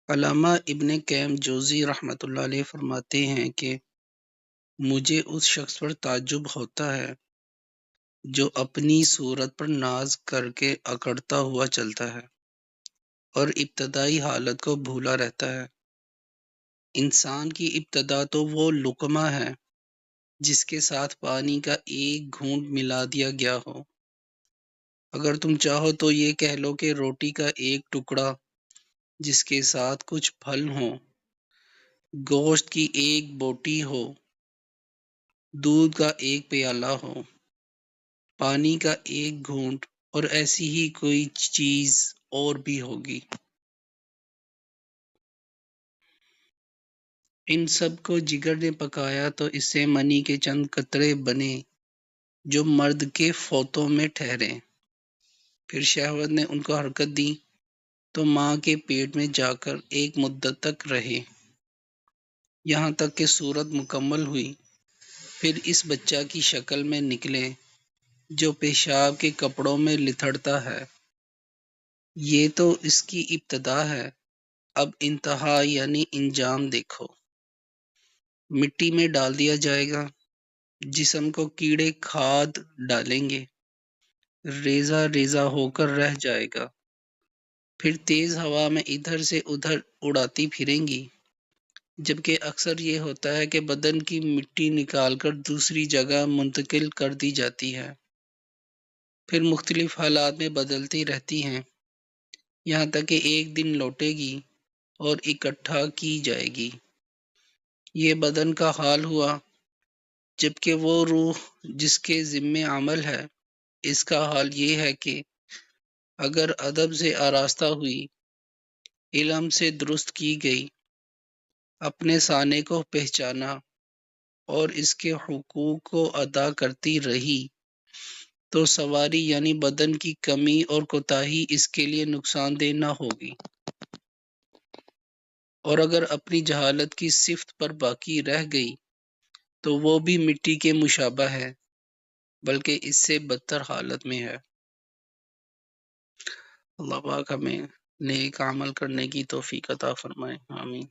علامہ ابن قیم جوزی رحمۃ اللہ علیہ فرماتے ہیں کہ مجھے اس شخص پر تعجب ہوتا ہے جو اپنی صورت پر ناز کر کے اکڑتا ہوا چلتا ہے اور ابتدائی حالت کو بھولا رہتا ہے۔ انسان کی ابتدا تو وہ لقمہ ہے جس کے ساتھ پانی کا ایک گھونٹ ملا دیا گیا ہو۔ اگر تم چاہو تو یہ کہہ لو کہ روٹی کا ایک ٹکڑا جس کے ساتھ کچھ پھل ہوں، گوشت کی ایک بوٹی ہو، دودھ کا ایک پیالہ ہو، پانی کا ایک گھونٹ اور ایسی ہی کوئی چیز اور بھی ہوگی۔ ان سب کو جگر نے پکایا تو اس سے منی کے چند قطرے بنے جو مرد کے فوطوں میں ٹھہرے۔ پھر شہوت نے ان کو حرکت دی تو ماں کے پیٹ میں جا کر ایک مدت تک رہے، یہاں تک کہ صورت مکمل ہوئی۔ پھر اس بچہ کی شکل میں نکلے جو پیشاب کے کپڑوں میں لتھڑتا ہے۔ یہ تو اس کی ابتدا ہے، اب انتہا یعنی انجام دیکھو۔ مٹی میں ڈال دیا جائے گا، جسم کو کیڑے کھاد ڈالیں گے، ریزہ ریزہ ہو کر رہ جائے گا، پھر تیز ہوا میں ادھر سے ادھر اڑاتی پھریں گی۔ جبکہ اکثر یہ ہوتا ہے کہ بدن کی مٹی نکال کر دوسری جگہ منتقل کر دی جاتی ہے، پھر مختلف حالات میں بدلتی رہتی ہیں، یہاں تک کہ ایک دن لوٹے گی اور اکٹھا کی جائے گی۔ یہ بدن کا حال ہوا، جبکہ وہ روح جس کے ذمے عمل ہے، اس کا حال یہ ہے کہ اگر ادب سے آراستہ ہوئی، علم سے درست کی گئی، اپنے صانع کو پہچانا اور اس کے حقوق کو ادا کرتی رہی تو سواری یعنی بدن کی کمی اور کوتاہی اس کے لیے نقصان دہ نہ ہوگی، اور اگر اپنی جہالت کی صفت پر باقی رہ گئی تو وہ بھی مٹی کے مشابہ ہے، بلکہ اس سے بدتر حالت میں ہے۔ اللہ پاک ہمیں نیک عمل کرنے کی توفیق عطا فرمائے، آمین۔